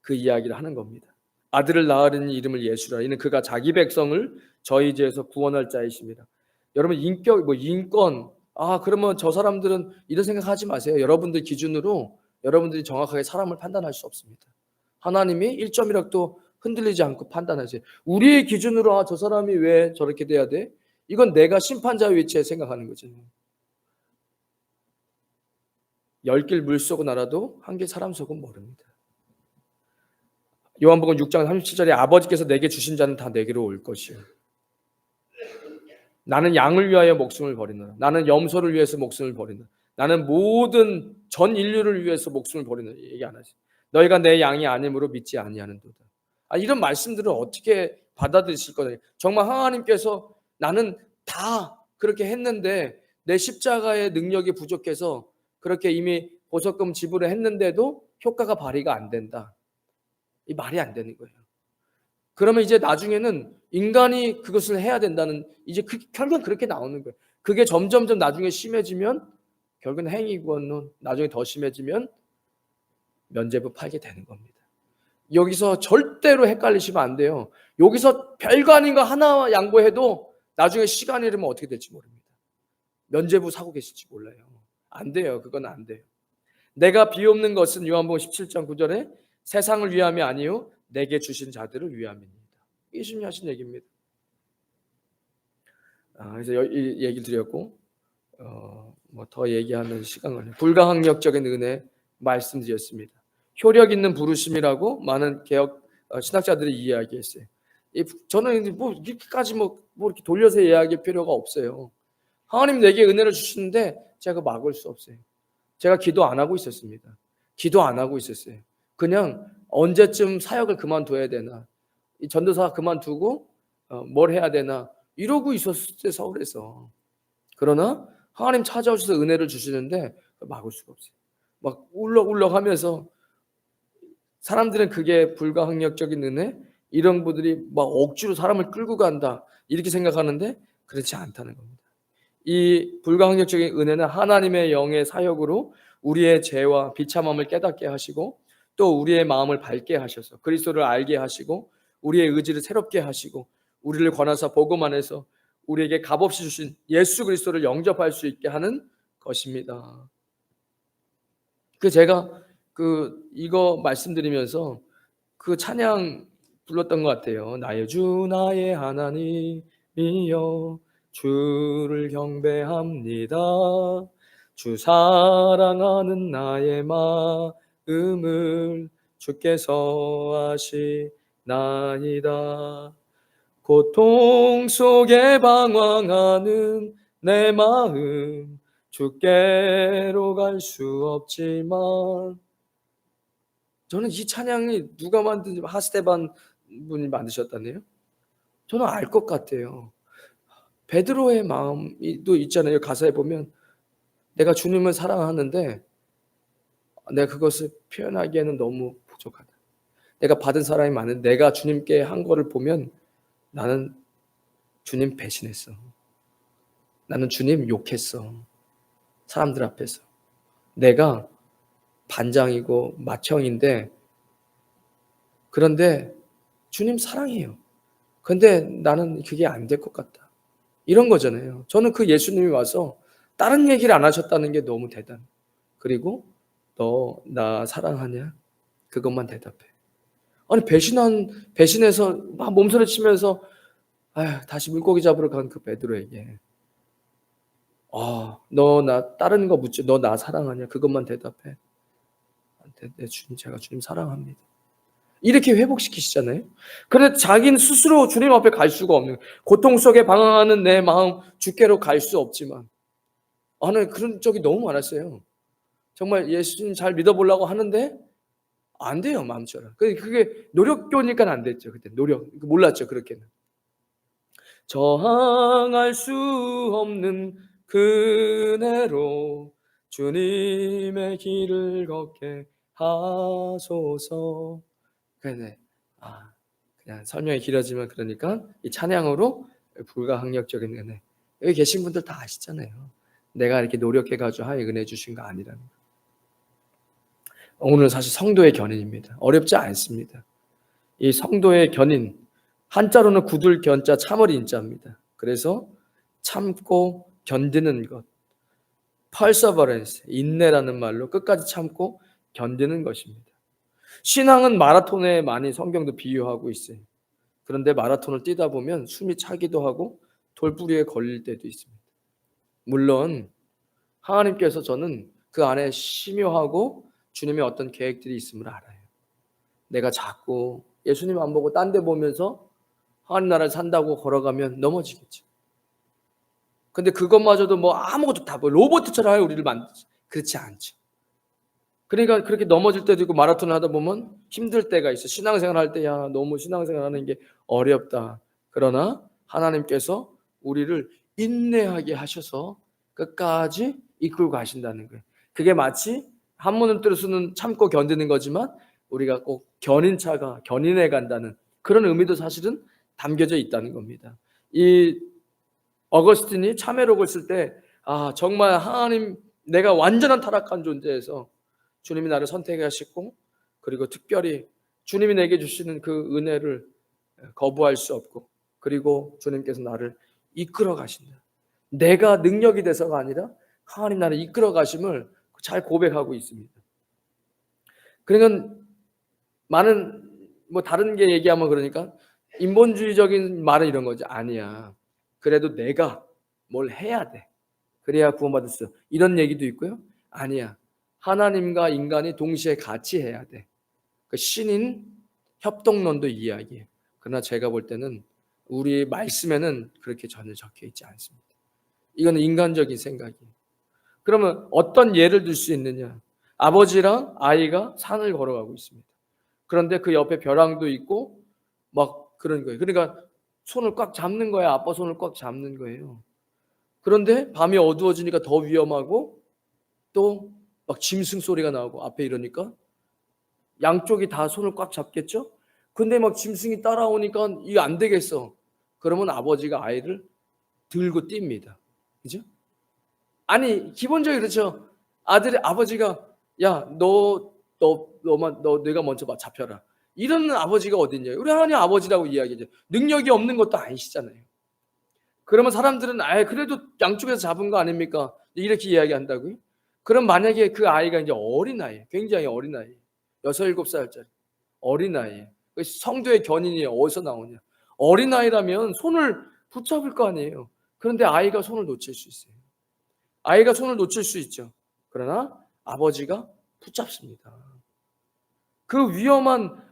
그 이야기를 하는 겁니다. 아들을 낳으리니 이름을 예수라. 이는 그가 자기 백성을 저희 죄에서 구원할 자이십니다. 여러분 인권, 그러면 저 사람들은 이런 생각하지 마세요. 여러분들 기준으로 여러분들이 정확하게 사람을 판단할 수 없습니다. 하나님이 1점이라도 흔들리지 않고 판단하세요. 우리의 기준으로 저 사람이 왜 저렇게 돼야 돼? 이건 내가 심판자의 위치에 생각하는 거죠. 10길 물속은 알아도 한 길 사람 속은 모릅니다. 요한복음 6장 37절에 아버지께서 내게 주신 자는 다 내게로 올 것이요. 나는 양을 위하여 목숨을 버리노라. 나는 염소를 위해서 목숨을 버리노라. 나는 모든 전 인류를 위해서 목숨을 버리노라. 얘기 안 하지. 너희가 내 양이 아님으로 믿지 아니하는도다. 이런 말씀들을 어떻게 받아들이실 거냐. 정말 하나님께서 나는 다 그렇게 했는데 내 십자가의 능력이 부족해서 그렇게 이미 보석금 지불을 했는데도 효과가 발휘가 안 된다. 이 말이 안 되는 거예요. 그러면 이제 나중에는 인간이 그것을 해야 된다는 이제 결국은 그렇게 나오는 거예요. 그게 점점점 나중에 심해지면 결국은 행위권은 나중에 더 심해지면 면죄부 팔게 되는 겁니다. 여기서 절대로 헷갈리시면 안 돼요. 여기서 별거 아닌 거 하나 양보해도 나중에 시간이 흐르면 어떻게 될지 모릅니다. 면죄부 사고 계실지 몰라요. 안 돼요. 그건 안 돼요. 내가 비옵는 것은 요한복음 17장 9절에 세상을 위함이 아니요 내게 주신 자들을 위함입니다. 예수님이 하신 얘기입니다. 그래서 이 얘기를 드렸고 더 얘기하는 시간을 불가항력적인 은혜 말씀드렸습니다. 효력 있는 부르심이라고 많은 개혁 신학자들이 이야기했어요. 저는 이렇게까지 이렇게 돌려서 이야기할 필요가 없어요. 하나님 내게 은혜를 주시는데 제가 막을 수 없어요. 제가 기도 안 하고 있었습니다. 그냥 언제쯤 사역을 그만둬야 되나, 이 전도사 그만두고 뭘 해야 되나 이러고 있었을 때 서울에서. 그러나 하나님 찾아오셔서 은혜를 주시는데 막을 수가 없어요. 막 울럭울럭하면서 사람들은 그게 불가항력적인 은혜, 이런 분들이 막 억지로 사람을 끌고 간다 이렇게 생각하는데 그렇지 않다는 겁니다. 이 불가항력적인 은혜는 하나님의 영의 사역으로 우리의 죄와 비참함을 깨닫게 하시고 또 우리의 마음을 밝게 하셔서 그리스도를 알게 하시고 우리의 의지를 새롭게 하시고 우리를 권하사 복음 안에서 우리에게 값없이 주신 예수 그리스도를 영접할 수 있게 하는 것입니다. 제가 이거 말씀드리면서 그 찬양 불렀던 것 같아요. 나의 주 나의 하나님이여 주를 경배합니다. 주 사랑하는 나의 마음을 주께서 아시나이다. 고통 속에 방황하는 내 마음 주께로 갈 수 없지만, 저는 이 찬양이 누가 만든지 하스테반 분이 만드셨다네요. 저는 알 것 같아요. 베드로의 마음이 또 있잖아요. 가사에 보면 내가 주님을 사랑하는데 내가 그것을 표현하기에는 너무 부족하다. 내가 받은 사랑이 많은데 내가 주님께 한 거를 보면 나는 주님 배신했어. 나는 주님 욕했어. 사람들 앞에서. 내가 반장이고 맏형인데, 그런데 주님 사랑해요. 근데 나는 그게 안 될 것 같다. 이런 거잖아요. 저는 그 예수님이 와서 다른 얘기를 안 하셨다는 게 너무 대단해. 그리고 너 나 사랑하냐? 그것만 대답해. 아니 배신해서 막 몸서리 치면서 다시 물고기 잡으러 간 그 베드로에게 너 나 다른 거 묻지, 너 나 사랑하냐? 그것만 대답해. 내 주님, 제가 주님 사랑합니다. 이렇게 회복시키시잖아요. 그런데 자기는 스스로 주님 앞에 갈 수가 없는, 고통 속에 방황하는 내 마음 주께로 갈 수 없지만, 나는 그런 적이 너무 많았어요. 정말 예수님 잘 믿어보려고 하는데 안 돼요, 마음처럼. 그게 노력교니까 안 됐죠. 그때 몰랐죠, 그렇게는. 저항할 수 없는 그네로 주님의 길을 걷게 하소서. 그냥 설명이 길어지면, 그러니까 이 찬양으로 불가항력적인 은혜. 여기 계신 분들 다 아시잖아요. 내가 이렇게 노력해가지고 하나님 은혜 주신 거 아니라는 거. 오늘 사실 성도의 견인입니다. 어렵지 않습니다. 이 성도의 견인, 한자로는 굳을 견자 참을 인자입니다. 그래서 참고 견디는 것, perseverance, 인내라는 말로 끝까지 참고 견디는 것입니다. 신앙은 마라톤에 많이 성경도 비유하고 있어요. 그런데 마라톤을 뛰다 보면 숨이 차기도 하고 돌부리에 걸릴 때도 있습니다. 물론 하나님께서 저는 그 안에 심요하고 주님의 어떤 계획들이 있음을 알아요. 내가 자꾸 예수님 안 보고 딴 데 보면서 하나님 나라를 산다고 걸어가면 넘어지겠죠. 근데 그것마저도 아무것도 다 로봇처럼 우리를 만들지. 그렇지 않죠. 그러니까 그렇게 넘어질 때도 있고, 마라톤을 하다 보면 힘들 때가 있어. 신앙생활 할 때 너무 신앙생활 하는 게 어렵다. 그러나 하나님께서 우리를 인내하게 하셔서 끝까지 이끌고 가신다는 거예요. 그게 마치 한문을 뜻으로는 참고 견디는 거지만 우리가 꼭 견인해 간다는 그런 의미도 사실은 담겨져 있다는 겁니다. 이 어거스틴이 참회록을 쓸 때 정말 하나님, 내가 완전한 타락한 존재에서 주님이 나를 선택하시고, 그리고 특별히 주님이 내게 주시는 그 은혜를 거부할 수 없고, 그리고 주님께서 나를 이끌어 가신다. 내가 능력이 돼서가 아니라 하나님 나를 이끌어 가심을 잘 고백하고 있습니다. 그러니까 많은 다른 게 얘기하면, 그러니까 인본주의적인 말은 이런 거죠. 아니야, 그래도 내가 뭘 해야 돼. 그래야 구원받을 수. 이런 얘기도 있고요. 아니야, 하나님과 인간이 동시에 같이 해야 돼. 그 신인 협동론도 이야기해요. 그러나 제가 볼 때는 우리 말씀에는 그렇게 전혀 적혀 있지 않습니다. 이거는 인간적인 생각이에요. 그러면 어떤 예를 들 수 있느냐? 아버지랑 아이가 산을 걸어가고 있습니다. 그런데 그 옆에 벼랑도 있고 그런 거예요. 그러니까 손을 꽉 잡는 거예요. 아빠 손을 꽉 잡는 거예요. 그런데 밤이 어두워지니까 더 위험하고, 또 짐승 소리가 나오고 앞에 이러니까 양쪽이 다 손을 꽉 잡겠죠? 근데 짐승이 따라오니까 이게 안 되겠어. 그러면 아버지가 아이를 들고 뜁니다. 그죠? 아니, 기본적으로 그렇죠. 아버지가 내가 먼저 잡혀라. 이런 아버지가 어딨냐? 우리 하나님 아버지라고 이야기하죠. 능력이 없는 것도 아니시잖아요. 그러면 사람들은 그래도 양쪽에서 잡은 거 아닙니까? 이렇게 이야기한다고요? 그럼 만약에 그 아이가 이제 어린아이, 굉장히 어린아이, 6, 7살짜리 어린아이, 그 성도의 견인이 어디서 나오냐? 어린아이라면 손을 붙잡을 거 아니에요. 그런데 아이가 손을 놓칠 수 있어요. 아이가 손을 놓칠 수 있죠. 그러나 아버지가 붙잡습니다. 그 위험한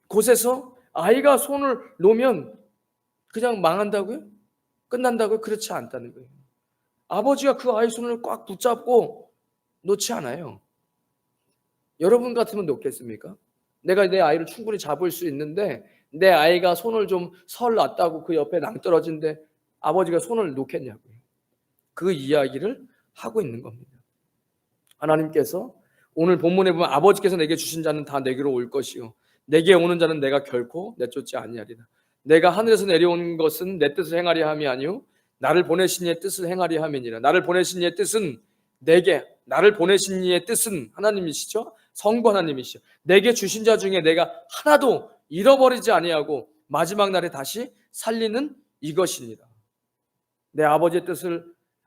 곳에서 아이가 손을 놓으면 그냥 망한다고요? 끝난다고요? 그렇지 않다는 거예요. 아버지가 그 아이 손을 꽉 붙잡고 놓지 않아요. 여러분 같으면 놓겠습니까? 내가 내 아이를 충분히 잡을 수 있는데 내 아이가 손을 좀 설 놨다고 그 옆에 낭떠러진데 아버지가 손을 놓겠냐고요. 그 이야기를 하고 있는 겁니다. 하나님께서 오늘 본문에 보면 아버지께서 내게 주신 자는 다 내게로 올 것이요 내게 오는 자는 내가 결코 내쫓지 아니하리라. 내가 하늘에서 내려온 것은 내 뜻을 행하려 함이 아니요 나를 보내신 이의 뜻을 행하려 함이니라. 나를 보내신 이의 뜻은 내게, 나를 보내신 이의 뜻은 하나님이시죠. 성부 하나님이시죠. 내게 주신 자 중에 내가 하나도 잃어버리지 아니하고 마지막 날에 다시 살리는 이것이니라. 내 아버지의 뜻을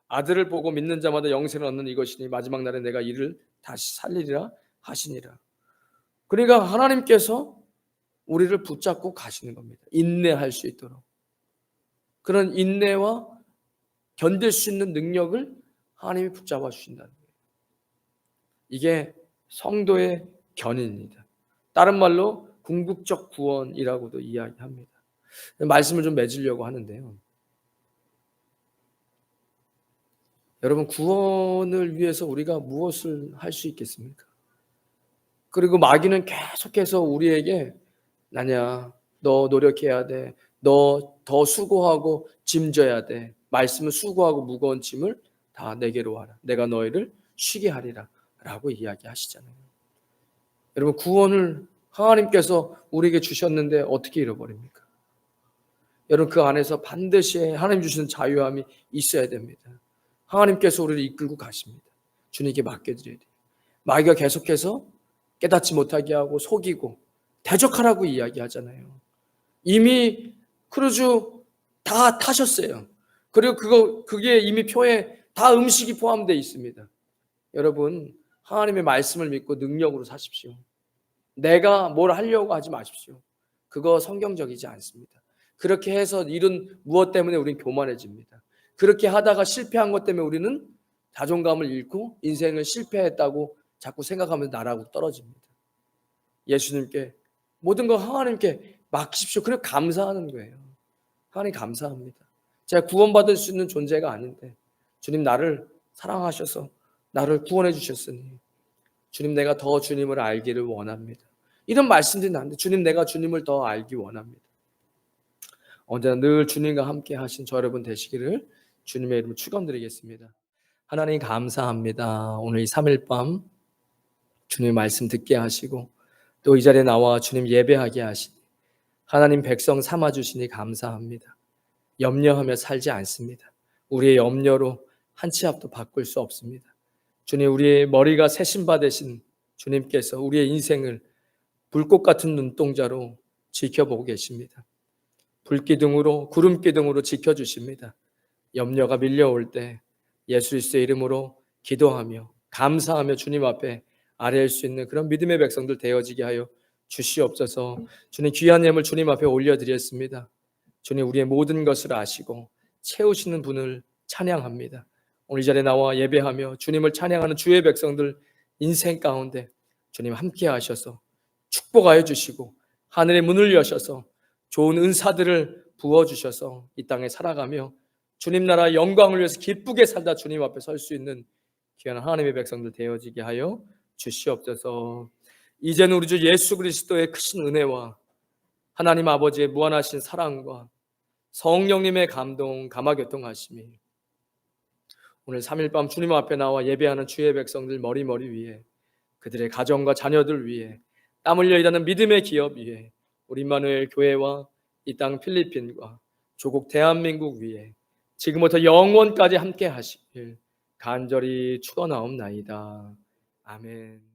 아들을 보고 믿는 자마다 영생을 얻는 이것이니 마지막 날에 내가 이를 다시 살리리라 하시니라. 그러니까 하나님께서 우리를 붙잡고 가시는 겁니다. 인내할 수 있도록. 그런 인내와 견딜 수 있는 능력을 하나님이 붙잡아 주신다는 거예요. 이게 성도의 견인입니다. 다른 말로 궁극적 구원이라고도 이야기합니다. 말씀을 좀 맺으려고 하는데요. 여러분, 구원을 위해서 우리가 무엇을 할 수 있겠습니까? 그리고 마귀는 계속해서 우리에게 나냐, 너 노력해야 돼. 너 더 수고하고 짐져야 돼. 말씀을 수고하고 무거운 짐을 다 내게로 와라. 내가 너희를 쉬게 하리라. 라고 이야기하시잖아요. 여러분, 구원을 하나님께서 우리에게 주셨는데 어떻게 잃어버립니까? 여러분, 그 안에서 반드시 하나님 주시는 자유함이 있어야 됩니다. 하나님께서 우리를 이끌고 가십니다. 주님께 맡겨드려야 돼요. 마귀가 계속해서 깨닫지 못하게 하고 속이고 대적하라고 이야기하잖아요. 이미 크루즈 다 타셨어요. 그리고 그게 이미 표에 다 음식이 포함되어 있습니다. 여러분, 하나님의 말씀을 믿고 능력으로 사십시오. 내가 뭘 하려고 하지 마십시오. 그거 성경적이지 않습니다. 그렇게 해서 이룬 무엇 때문에 우리는 교만해집니다. 그렇게 하다가 실패한 것 때문에 우리는 자존감을 잃고 인생을 실패했다고 자꾸 생각하면서 나라고 떨어집니다. 예수님께 모든 거 하나님께 맡기십시오. 그리고 감사하는 거예요. 하나님 감사합니다. 제가 구원받을 수 있는 존재가 아닌데 주님 나를 사랑하셔서 나를 구원해 주셨으니 주님 내가 더 주님을 알기를 원합니다. 이런 말씀들이 나는데 주님 내가 주님을 더 알기 원합니다. 언제나 늘 주님과 함께 하신 저 여러분 되시기를 주님의 이름으로 축원드리겠습니다. 하나님 감사합니다. 오늘 이 3일 밤 주님의 말씀 듣게 하시고 또 이 자리에 나와 주님 예배하게 하시니 하나님 백성 삼아주시니 감사합니다. 염려하며 살지 않습니다. 우리의 염려로 한 치 앞도 바꿀 수 없습니다. 주님 우리의 머리가 새신바 되신 주님께서 우리의 인생을 불꽃 같은 눈동자로 지켜보고 계십니다. 불기둥으로 구름기둥으로 지켜주십니다. 염려가 밀려올 때 예수 그리스도의 이름으로 기도하며 감사하며 주님 앞에 아뢰할 수 있는 그런 믿음의 백성들 되어지게 하여 주시옵소서. 주님 귀한 예물 주님 앞에 올려드렸습니다. 주님 우리의 모든 것을 아시고 채우시는 분을 찬양합니다. 오늘 이 자리에 나와 예배하며 주님을 찬양하는 주의 백성들 인생 가운데 주님 함께 하셔서 축복하여 주시고 하늘의 문을 여셔서 좋은 은사들을 부어주셔서 이 땅에 살아가며 주님 나라 영광을 위해서 기쁘게 살다 주님 앞에 설 수 있는 귀한 하나님의 백성들 되어지게 하여 주시옵소서. 이제는 우리 주 예수 그리스도의 크신 은혜와 하나님 아버지의 무한하신 사랑과 성령님의 감동 감화교통하심이 오늘 3일 밤 주님 앞에 나와 예배하는 주의 백성들 머리 위에 그들의 가정과 자녀들 위에 땀 흘려 일하는 믿음의 기업 위에 우리 임마누엘 교회와 이 땅 필리핀과 조국 대한민국 위에 지금부터 영원까지 함께 하시길 간절히 축원하옵나이다. 아멘.